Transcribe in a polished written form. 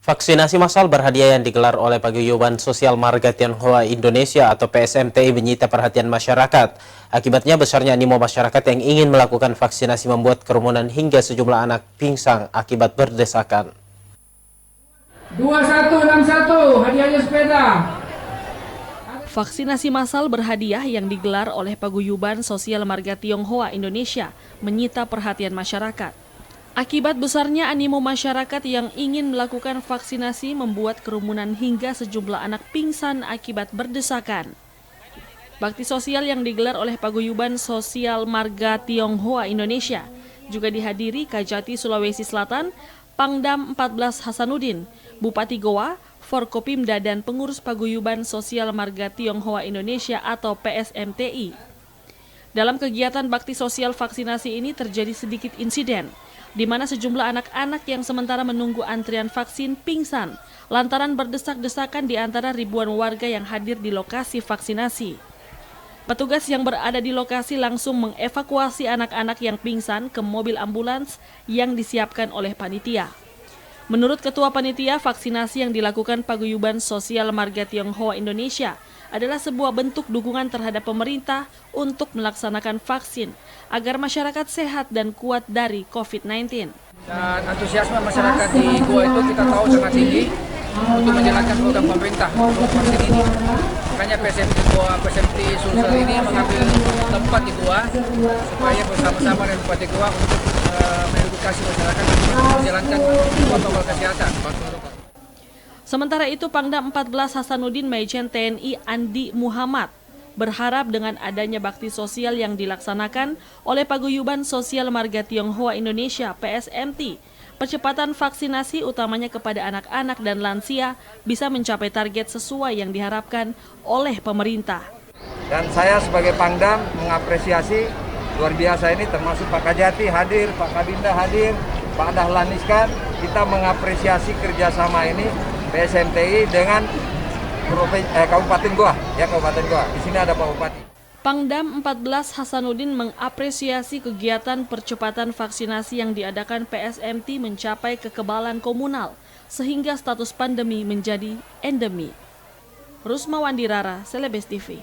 Vaksinasi massal berhadiah yang digelar oleh Paguyuban Sosial Marga Tionghoa Indonesia atau PSMTI menyita perhatian masyarakat. Akibatnya besarnya animo masyarakat yang ingin melakukan vaksinasi membuat kerumunan hingga sejumlah anak pingsan akibat berdesakan. 2161 hadiahnya sepeda. Vaksinasi massal berhadiah yang digelar oleh Paguyuban Sosial Marga Tionghoa Indonesia menyita perhatian masyarakat. Akibat besarnya animo masyarakat yang ingin melakukan vaksinasi membuat kerumunan hingga sejumlah anak pingsan akibat berdesakan. Bakti sosial yang digelar oleh Paguyuban Sosial Marga Tionghoa Indonesia juga dihadiri Kajati Sulawesi Selatan, Pangdam 14 Hasanuddin, Bupati Goa, Forkopimda dan pengurus Paguyuban Sosial Marga Tionghoa Indonesia atau PSMTI. Dalam kegiatan bakti sosial vaksinasi ini terjadi sedikit insiden, di mana sejumlah anak-anak yang sementara menunggu antrian vaksin pingsan lantaran berdesak-desakan di antara ribuan warga yang hadir di lokasi vaksinasi. Petugas yang berada di lokasi langsung mengevakuasi anak-anak yang pingsan ke mobil ambulans yang disiapkan oleh panitia. Menurut Ketua Panitia, vaksinasi yang dilakukan Paguyuban Sosial Marga Tionghoa Indonesia adalah sebuah bentuk dukungan terhadap pemerintah untuk melaksanakan vaksin agar masyarakat sehat dan kuat dari COVID-19. Dan antusiasme masyarakat di Goa itu kita tahu sangat tinggi untuk menjalankan program pemerintah untuk vaksin ini. Makanya PSMT Sulsel ini mengambil tempat di Goa supaya bersama-sama dengan Bupati Goa untuk mengedukasi masyarakat untuk menjalankan protokol kesehatan. Sementara itu, Pangdam 14 Hasanuddin Majen TNI Andi Muhammad berharap dengan adanya bakti sosial yang dilaksanakan oleh Paguyuban Sosial Marga Tionghoa Indonesia PSMT, percepatan vaksinasi utamanya kepada anak-anak dan lansia bisa mencapai target sesuai yang diharapkan oleh pemerintah. Dan saya sebagai Pangdam mengapresiasi luar biasa ini, termasuk Pak Kajati hadir, Pak Kabinda hadir, Pak Dahlan Iskan. Kita mengapresiasi kerjasama ini PSMTI dengan Kabupaten Goa, ya Kabupaten Goa. Di sini ada Pak Bupati. Pangdam 14 Hasanuddin mengapresiasi kegiatan percepatan vaksinasi yang diadakan PSMT mencapai kekebalan komunal sehingga status pandemi menjadi endemi. Rusma Wandirara, Celebes TV.